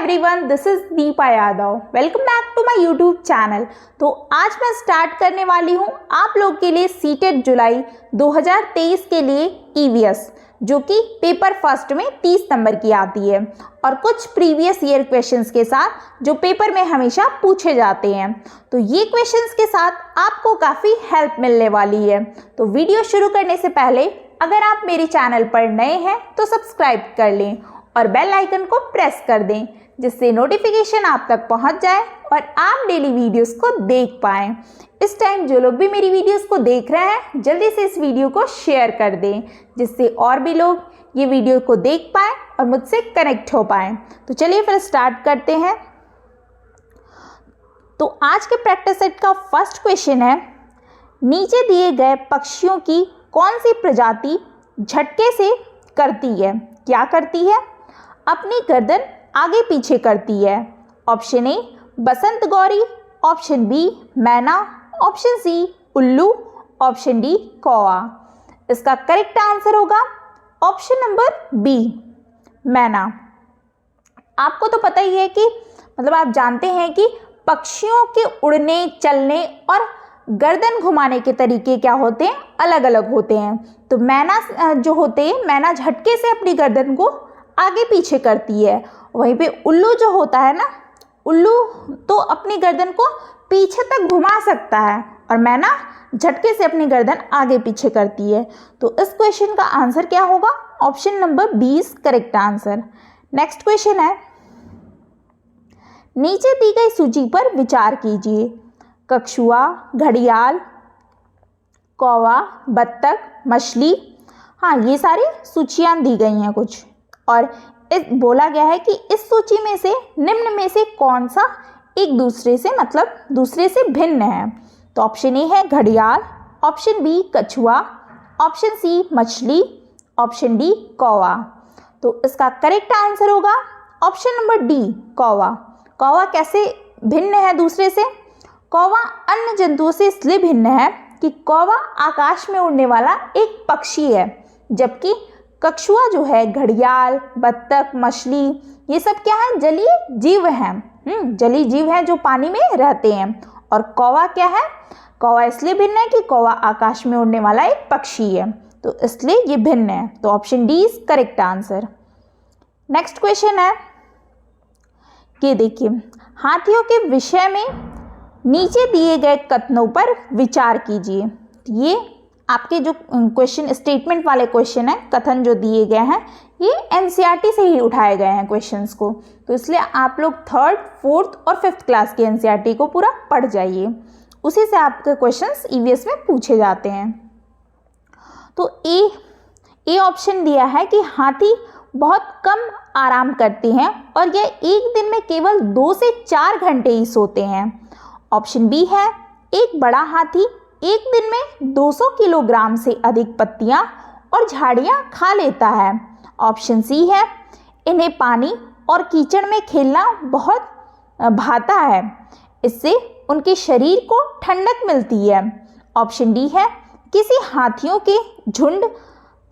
Everyone, this is Deepa Yadav. Welcome back to my YouTube channel. तो आज मैं स्टार्ट करने वाली हूँ आप लोग के लिए सीटेट जुलाई 2023 के लिए ईवीएस, जो कि पेपर फर्स्ट में 30 नंबर की आती है और कुछ प्रीवियस ईयर क्वेश्चंस के साथ जो पेपर में हमेशा पूछे जाते हैं। तो ये क्वेश्चंस के साथ आपको काफ़ी हेल्प मिलने वाली है। तो वीडियो शुरू करने से पहले अगर आप मेरे चैनल पर नए हैं तो सब्सक्राइब कर लें और बेल आइकन को प्रेस कर दें, जिससे नोटिफिकेशन आप तक पहुंच जाए और आप डेली वीडियोस को देख पाएं। इस टाइम जो लोग भी मेरी वीडियोस को देख रहे हैं, जल्दी से इस वीडियो को शेयर कर दें, जिससे और भी लोग ये वीडियो को देख पाएं और मुझसे कनेक्ट हो पाएं। तो चलिए फिर स्टार्ट करते हैं। तो आज के प्रैक्टिस सेट का फर्स्ट क्वेश्चन है, नीचे दिए गए पक्षियों की कौन सी प्रजाति झटके से करती है? क्या करती है? अपनी गर्दन आगे पीछे करती है। ऑप्शन ए बसंत गौरी, ऑप्शन बी मैना, ऑप्शन सी उल्लू, ऑप्शन डी कौवा। इसका करेक्ट आंसर होगा ऑप्शन नंबर बी मैना। आपको तो पता ही है कि आप जानते हैं कि पक्षियों के उड़ने, चलने और गर्दन घुमाने के तरीके क्या होते हैं, अलग अलग होते हैं। तो मैना जो होते हैं, मैना झटके से अपनी गर्दन को आगे पीछे करती है। वहीं पे उल्लू जो होता है ना, उल्लू तो अपनी गर्दन को पीछे तक घुमा सकता है और मैना झटके से अपनी गर्दन आगे पीछे करती है। तो इस क्वेश्चन का आंसर क्या होगा? Option number 20 correct answer. Next question है, नीचे दी गई सूची पर विचार कीजिए। कछुआ, घड़ियाल, कौवा, बत्तख, मछली। हाँ, ये सारी सूचियाँ दी गई हैं कुछ, और बोला गया है कि इस सूची में से निम्न में से कौन सा एक दूसरे से भिन्न है। तो ऑप्शन ए है घड़ियाल, ऑप्शन बी कछुआ, ऑप्शन सी मछली, ऑप्शन डी कौवा। तो इसका करेक्ट आंसर होगा ऑप्शन नंबर डी कौवा। कौवा कैसे भिन्न है दूसरे से? कौवा अन्य जंतुओं से इसलिए भिन्न है कि कौवा आकाश में उड़ने वाला एक पक्षी है, जबकि कछुआ जो है, घड़ियाल, बत्तख, मछली, ये सब क्या है? जलीय जीव हैं। जलीय जीव हैं जो पानी में रहते हैं। और कौवा क्या है? कौवा इसलिए भिन्न है कि कौवा आकाश में उड़ने वाला एक पक्षी है, तो इसलिए ये भिन्न है। तो option D is correct answer. Next question है, ये देखिए, हाथियों के विषय में नीचे दिए गए कथनों पर विचार कीजिए। ये आपके जो क्वेश्चन स्टेटमेंट वाले क्वेश्चन हैं, कथन जो दिए गए हैं, ये एनसीईआरटी से ही उठाए गए हैं क्वेश्चंस को। तो इसलिए आप लोग 3rd, 4th और 5th क्लास के एनसीईआरटी को पूरा पढ़ जाइए, उसी से आपके क्वेश्चंस ईवीएस में पूछे जाते हैं। तो ए ऑप्शन दिया है कि हाथी बहुत कम आराम करते हैं और यह एक दिन में केवल 2 से 4 घंटे ही सोते हैं। ऑप्शन बी है, एक बड़ा हाथी एक दिन में 200 किलोग्राम से अधिक पत्तियां और झाड़ियां खा लेता है। ऑप्शन सी है, इन्हें पानी और कीचड़ में खेलना बहुत भाता है, इससे उनके शरीर को ठंडक मिलती है। ऑप्शन डी है, किसी हाथियों के झुंड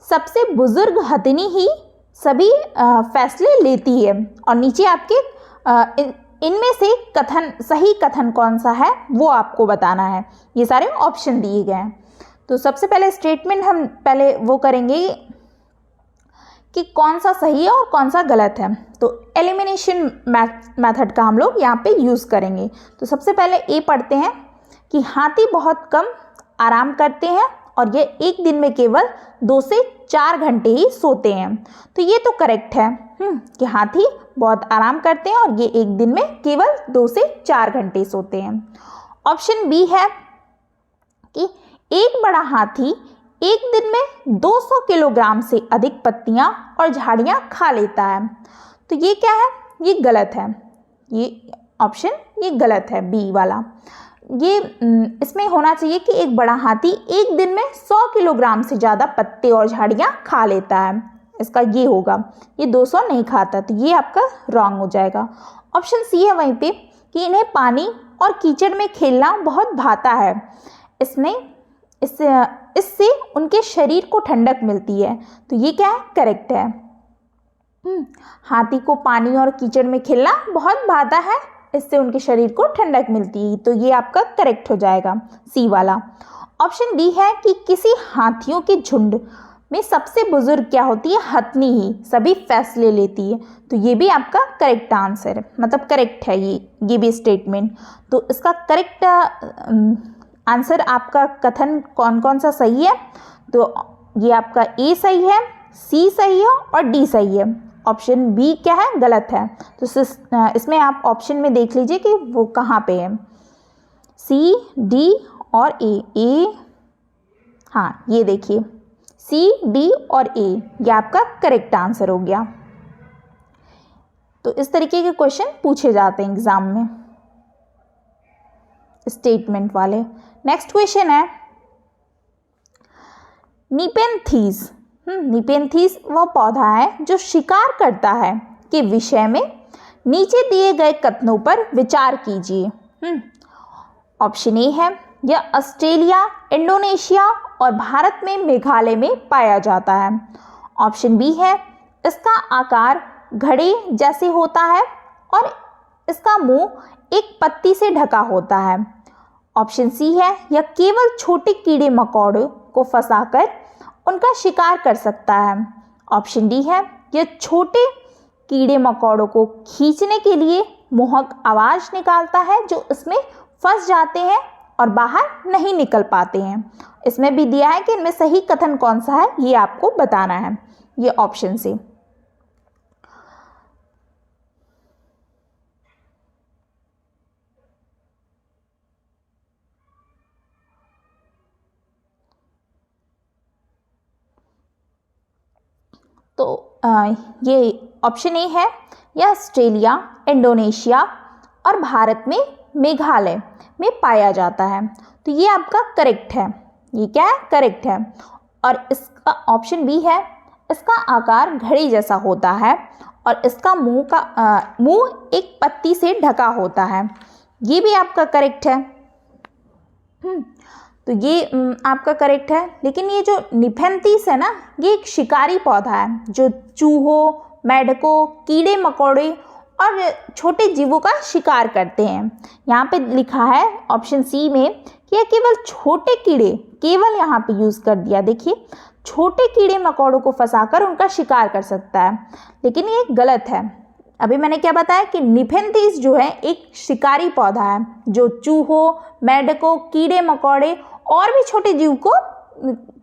सबसे बुजुर्ग हथिनी ही सभी फैसले लेती है। और नीचे आपके इनमें से सही कथन कौन सा है वो आपको बताना है। ये सारे ऑप्शन दिए गए हैं। तो सबसे पहले स्टेटमेंट हम पहले वो करेंगे कि कौन सा सही है और कौन सा गलत है। तो एलिमिनेशन मेथड का हम लोग यहाँ पे यूज़ करेंगे। तो सबसे पहले ए पढ़ते हैं कि हाथी बहुत कम आराम करते हैं और ये एक दिन में केवल 2 से 4 घंटे ही सोते हैं। तो ये तो करेक्ट है कि हाथी बहुत आराम करते हैं और ये एक दिन में केवल 2 से 4 घंटे सोते हैं। ऑप्शन बी है कि एक बड़ा हाथी एक दिन में 200 किलोग्राम से अधिक पत्तियां और झाड़ियां खा लेता है। तो ये क्या है? ये गलत है। ये ऑप्शन ये गलत है, बी वाला। ये इसमें होना चाहिए कि एक बड़ा हाथी एक दिन में 100 किलोग्राम से ज़्यादा पत्ते और झाड़ियाँ खा लेता है। इसका ये होगा, ये 200 नहीं खाता, तो ये आपका रॉन्ग हो जाएगा। ऑप्शन सी है वहीं पे कि इन्हें पानी और कीचड़ में खेलना बहुत भाता है, इससे उनके शरीर को ठंडक मिलती है। तो ये क्या है? करेक्ट है। हाथी को पानी और कीचड़ में खेलना बहुत भाता है, इससे उनके शरीर को ठंडक मिलती है। तो ये आपका करेक्ट हो जाएगा, सी वाला। ऑप्शन डी है कि किसी हाथियों के झुंड में सबसे बुजुर्ग क्या होती है, हथनी ही सभी फैसले लेती है। तो ये भी आपका करेक्ट आंसर है, मतलब करेक्ट है ये भी स्टेटमेंट। तो इसका करेक्ट आंसर आपका कथन कौन कौन सा सही है, तो ये आपका ए सही है, सी सही है और डी सही है। ऑप्शन बी क्या है, गलत है। तो इसमें आप ऑप्शन में देख लीजिए कि वो कहाँ पे है, सी, डी और ए। हाँ, ये देखिए सी, डी और ए, ये आपका करेक्ट आंसर हो गया। तो इस तरीके के क्वेश्चन पूछे जाते हैं एग्जाम में, स्टेटमेंट वाले। नेक्स्ट क्वेश्चन है निपेंथीज। निपेंथीज वह पौधा है जो शिकार करता है के विषय में नीचे दिए गए कथनों पर विचार कीजिए। ऑप्शन ए है यह ऑस्ट्रेलिया, इंडोनेशिया और भारत में मेघालय में पाया जाता है। ऑप्शन बी है इसका आकार घड़े जैसे होता है और इसका मुंह एक पत्ती से ढका होता है। ऑप्शन सी है यह केवल छोटे कीड़े मकोड़ों को फंसाकर उनका शिकार कर सकता है। ऑप्शन डी है यह छोटे कीड़े मकोड़ों को खींचने के लिए मोहक आवाज निकालता है जो इसमें फंस जाते हैं और बाहर नहीं निकल पाते हैं। इसमें भी दिया है कि इनमें सही कथन कौन सा है, ये आपको बताना है, ये ऑप्शन से। तो ये ऑप्शन ए है यह ऑस्ट्रेलिया, इंडोनेशिया और भारत में मेघालय में पाया जाता है। तो ये आपका करेक्ट है, ये क्या है, करेक्ट है। और इसका ऑप्शन बी है इसका आकार घड़ी जैसा होता है और इसका मुंह एक पत्ती से ढका होता है, ये भी आपका करेक्ट है। तो ये आपका करेक्ट है। लेकिन ये जो निपेंथीज है ना, ये एक शिकारी पौधा है जो चूहों, मेढकों, कीड़े मकोड़े और छोटे जीवों का शिकार करते हैं। यहाँ पे लिखा है ऑप्शन सी में कि यह केवल छोटे कीड़े, केवल यहाँ पे यूज़ कर दिया, देखिए छोटे कीड़े मकोड़ों को फंसाकर उनका शिकार कर सकता है, लेकिन ये गलत है। अभी मैंने क्या बताया कि निपेंथीज जो है एक शिकारी पौधा है जो चूहों, मेढकों, कीड़े मकोड़े और भी छोटे जीव को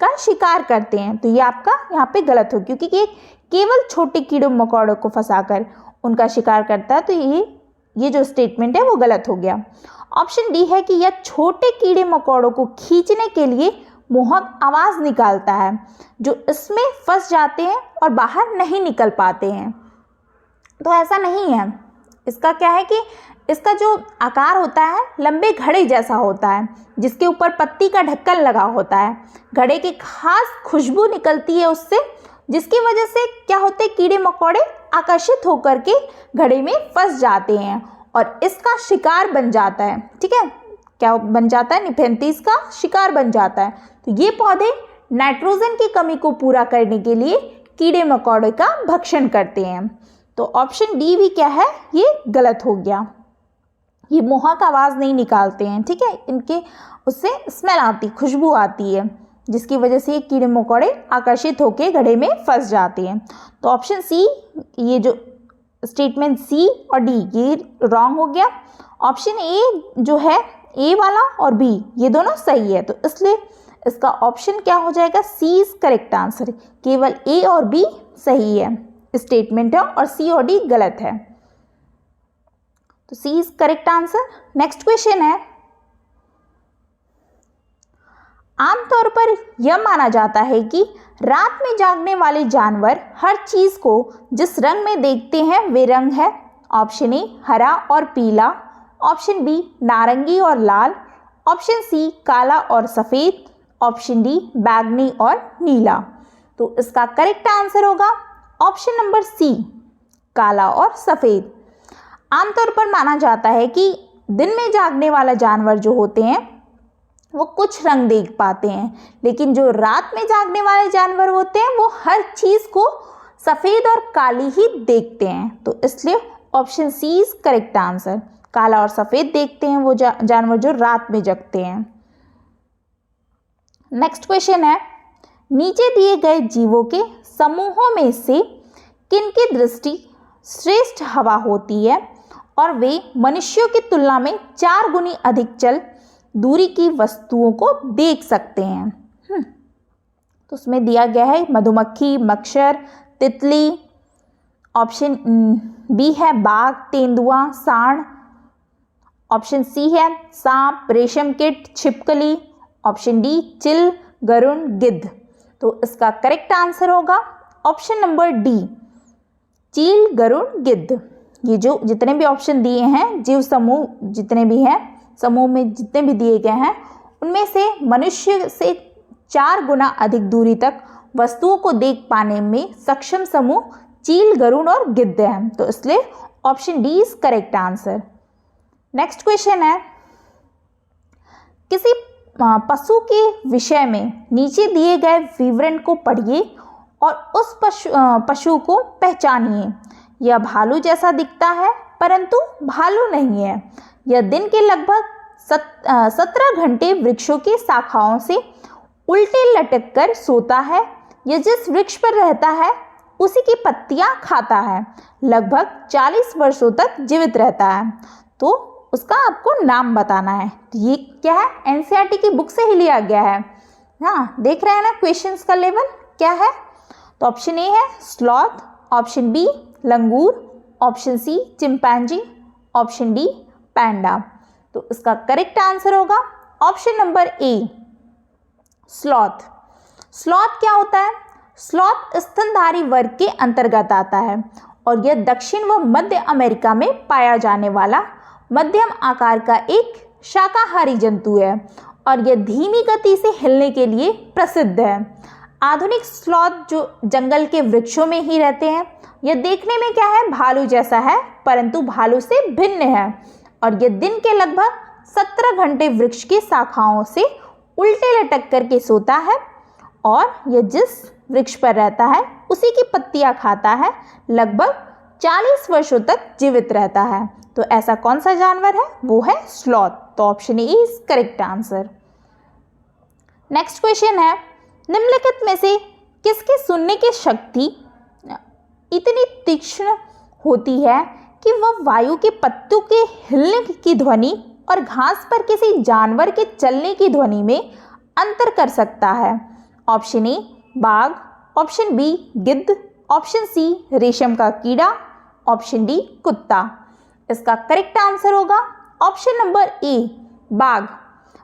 का शिकार करते हैं। तो ये आपका यहाँ पे गलत हो, क्योंकि ये केवल छोटे कीड़े मकोड़ों को फंसाकर उनका शिकार करता है। तो ये जो स्टेटमेंट है वो गलत हो गया। ऑप्शन डी है कि यह छोटे कीड़े मकोड़ों को खींचने के लिए मोहक आवाज निकालता है जो इसमें फंस जाते हैं और बाहर नहीं निकल पाते हैं। तो ऐसा नहीं है, इसका क्या है कि इसका जो आकार होता है लंबे घड़े जैसा होता है जिसके ऊपर पत्ती का ढक्कन लगा होता है। घड़े की खास खुशबू निकलती है उससे, जिसकी वजह से क्या होते हैं, कीड़े मकोड़े आकर्षित होकर के घड़े में फंस जाते हैं और इसका शिकार बन जाता है। ठीक है, क्या बन जाता है, निपेंथीज का शिकार बन जाता है। तो ये पौधे नाइट्रोजन की कमी को पूरा करने के लिए कीड़े मकोड़े का भक्षण करते हैं। तो ऑप्शन डी भी क्या है, ये गलत हो गया। ये मोहक आवाज़ नहीं निकालते हैं, ठीक है, इनके उससे स्मेल आती, खुशबू आती है, जिसकी वजह से ये कीड़े मकोड़े आकर्षित होकर घड़े में फंस जाते हैं। तो ऑप्शन सी, ये जो स्टेटमेंट सी और डी ये रॉन्ग हो गया। ऑप्शन ए जो है, ए वाला और बी ये दोनों सही है। तो इसलिए इसका ऑप्शन क्या हो जाएगा, सी इज करेक्ट आंसर। केवल ए और बी सही है स्टेटमेंट है और सी और डी गलत है। तो C is correct answer. Next question है, आमतौर पर यह माना जाता है कि रात में जागने वाले जानवर हर चीज को जिस रंग में देखते हैं वे रंग है। ऑप्शन ए हरा और पीला, ऑप्शन बी नारंगी और लाल, ऑप्शन सी काला और सफेद, ऑप्शन डी बैंगनी और नीला। तो इसका करेक्ट आंसर होगा ऑप्शन नंबर सी, काला और सफेद। आमतौर पर माना जाता है कि दिन में जागने वाला जानवर जो होते हैं वो कुछ रंग देख पाते हैं, लेकिन जो रात में जागने वाले जानवर होते हैं वो हर चीज़ को सफ़ेद और काली ही देखते हैं, तो इसलिए option C is correct answer. काला और सफ़ेद देखते हैं वो जानवर जो रात में जगते हैं। नेक्स्ट क्वेश्चन है, नीचे दिए गए जीवों के समूहों में से किनकी दृष्टि श्रेष्ठ हवा होती है और वे मनुष्यों की तुलना में 4 गुनी अधिक चल दूरी की वस्तुओं को देख सकते हैं? तो उसमें दिया गया है मधुमक्खी, मच्छर, तितली। ऑप्शन बी है बाघ, तेंदुआ, सांड। ऑप्शन सी है सांप, रेशम कीट, छिपकली। ऑप्शन डी चिल, गरुड़, गिद्ध। तो इसका करेक्ट आंसर होगा ऑप्शन नंबर डी, चील, गरुड़, गिद्ध। ये जो जितने भी ऑप्शन दिए हैं, जीव समूह जितने भी हैं, समूह में जितने भी दिए गए हैं, उनमें से मनुष्य से 4 गुना अधिक दूरी तक वस्तुओं को देख पाने में सक्षम समूह चील, गरुड़ और गिद्ध है। तो इसलिए option D is correct answer. Next question है, किसी पशु के विषय में नीचे दिए गए विवरण को पढ़िए और उस पशु को पहचानिए। यह भालू जैसा दिखता है परंतु भालू नहीं है। यह दिन के लगभग 17 घंटे वृक्षों की शाखाओं से उल्टे लटक कर सोता है। यह जिस वृक्ष पर रहता है उसी की पत्तियां खाता है। लगभग 40 वर्षों तक जीवित रहता है। तो उसका आपको नाम बताना है। तो ये क्या है, एनसीईआरटी की बुक से ही लिया गया है। हाँ, देख रहे हैं ना क्वेश्चंस का लेवल क्या है। तो ऑप्शन ए है स्लॉथ, ऑप्शन बी लंगूर, option C chimpanzee, option D panda. तो इसका करेक्ट आंसर होगा option number A, sloth. Sloth क्या होता है? स्लॉथ स्तनधारी वर्ग के अंतर्गत आता है और यह दक्षिण व मध्य अमेरिका में पाया जाने वाला मध्यम आकार का एक शाकाहारी जंतु है और यह धीमी गति से हिलने के लिए प्रसिद्ध है। आधुनिक स्लॉथ जो जंगल के वृक्षों में ही रहते हैं। यह देखने में क्या है, भालू जैसा है परंतु भालू से भिन्न है और यह दिन के लगभग 17 घंटे वृक्ष की शाखाओं से उल्टे लटक करके सोता है और यह जिस वृक्ष पर रहता है उसी की पत्तियां खाता है। लगभग 40 वर्षों तक जीवित रहता है। तो ऐसा कौन सा जानवर है? वो है स्लॉथ। तो option A is correct answer. Next question है, निम्नलिखित में से किसकी सुनने की शक्ति इतनी तीक्ष्ण होती है कि वह वायु के पत्तों के हिलने की ध्वनि और घास पर किसी जानवर के चलने की ध्वनि में अंतर कर सकता है? ऑप्शन ए बाघ, ऑप्शन बी गिद्ध, ऑप्शन सी रेशम का कीड़ा, ऑप्शन डी कुत्ता। इसका करेक्ट आंसर होगा ऑप्शन नंबर ए, बाघ।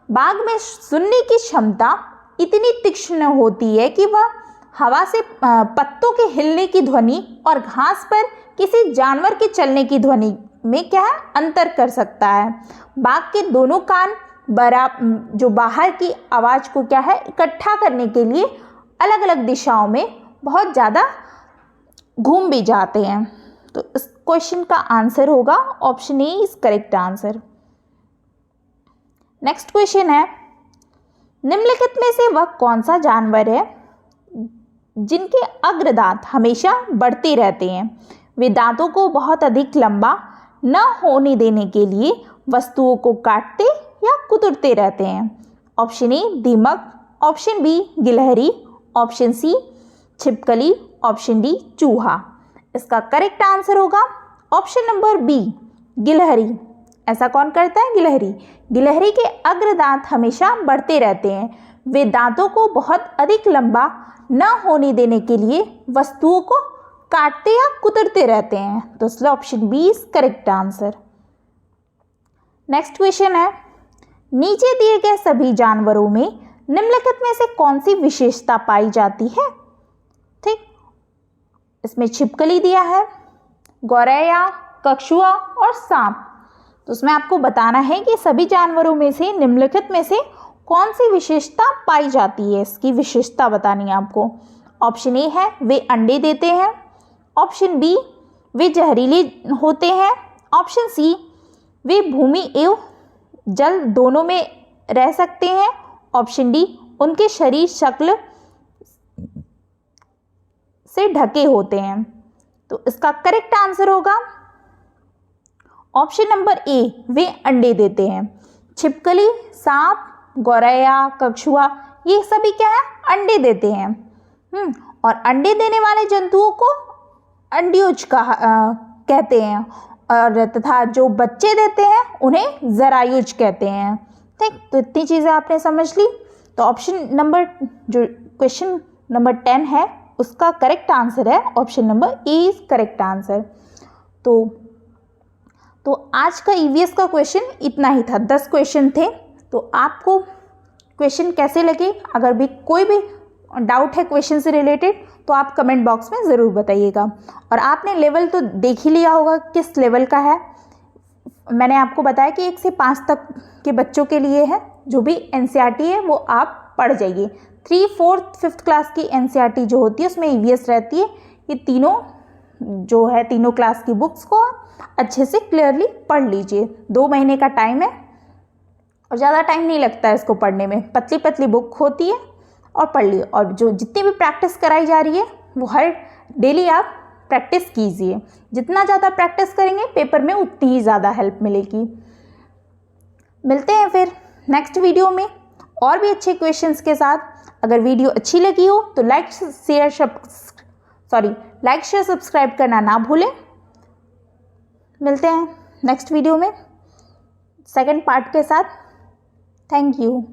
बाघ में सुनने की क्षमता इतनी तीक्ष्ण होती है कि वह हवा से पत्तों के हिलने की ध्वनि और घास पर किसी जानवर के चलने की ध्वनि में क्या है, अंतर कर सकता है। बाघ के दोनों कान जो बाहर की आवाज़ को क्या है, इकट्ठा करने के लिए अलग अलग दिशाओं में बहुत ज़्यादा घूम भी जाते हैं। तो इस क्वेश्चन का आंसर होगा option A is correct answer. Next question है, निम्नलिखित में से वह कौन सा जानवर है जिनके अग्रदांत हमेशा बढ़ते रहते हैं? वे दांतों को बहुत अधिक लंबा न होने देने के लिए वस्तुओं को काटते या कुतरते रहते हैं। ऑप्शन ए दीमक, ऑप्शन बी गिलहरी, ऑप्शन सी छिपकली, ऑप्शन डी चूहा। इसका करेक्ट आंसर होगा ऑप्शन नंबर बी गिलहरी। ऐसा कौन करता है? गिलहरी। गिलहरी के अग्रदांत हमेशा बढ़ते रहते हैं। वे दांतों को बहुत अधिक लंबा न होने देने के लिए वस्तुओं को काटते या कुतरते रहते हैं। तो इसलिए option B is correct answer. Next question है, नीचे दिए गए सभी जानवरों में निम्नलिखित में से कौन सी विशेषता पाई जाती है? ठीक, इसमें छिपकली दिया है, गौरैया, कछुआ और सांप। तो उसमें आपको बताना है कि सभी जानवरों में से निम्नलिखित में से कौन सी विशेषता पाई जाती है। इसकी विशेषता बतानी है आपको। ऑप्शन ए है वे अंडे देते हैं, ऑप्शन बी वे जहरीले होते हैं, ऑप्शन सी वे भूमि एवं जल दोनों में रह सकते हैं, ऑप्शन डी उनके शरीर शक्ल से ढके होते हैं। तो इसका करेक्ट आंसर होगा ऑप्शन नंबर ए, वे अंडे देते हैं। छिपकली, सांप, गौरैया, कछुआ, ये सभी क्या है, अंडे देते हैं। और अंडे देने वाले जंतुओं को अंड्योज कहते हैं, और तथा जो बच्चे देते हैं उन्हें जरायुज कहते हैं। ठीक, तो इतनी चीज़ें आपने समझ ली। तो ऑप्शन नंबर, जो क्वेश्चन नंबर 10 है, उसका करेक्ट आंसर है option number A is correct answer. तो आज का ईवीएस का क्वेश्चन इतना ही था, 10 क्वेश्चन थे। तो आपको क्वेश्चन कैसे लगे? अगर भी कोई भी डाउट है क्वेश्चन से रिलेटेड तो आप कमेंट बॉक्स में ज़रूर बताइएगा। और आपने लेवल तो देख ही लिया होगा किस लेवल का है। मैंने आपको बताया कि 1 से 5 तक के बच्चों के लिए है। जो भी एनसीईआरटी है वो आप पढ़ जाइए। 3, 4, 5th क्लास की एनसीईआरटी जो होती है उसमें ईवीएस रहती है। ये तीनों जो है, तीनों क्लास की बुक्स को अच्छे से क्लियरली पढ़ लीजिए। 2 महीने का टाइम है और ज़्यादा टाइम नहीं लगता है इसको पढ़ने में। पतली पतली बुक होती है और पढ़ ली। और जो जितनी भी प्रैक्टिस कराई जा रही है वो हर डेली आप प्रैक्टिस कीजिए। जितना ज़्यादा प्रैक्टिस करेंगे पेपर में उतनी ही ज़्यादा हेल्प मिलेगी। मिलते हैं फिर नेक्स्ट वीडियो में और भी अच्छे क्वेश्चंस के साथ। अगर वीडियो अच्छी लगी हो तो लाइक शेयर सब्सक्राइब करना ना भूलें। मिलते हैं नेक्स्ट वीडियो में सेकंड पार्ट के साथ। Thank you.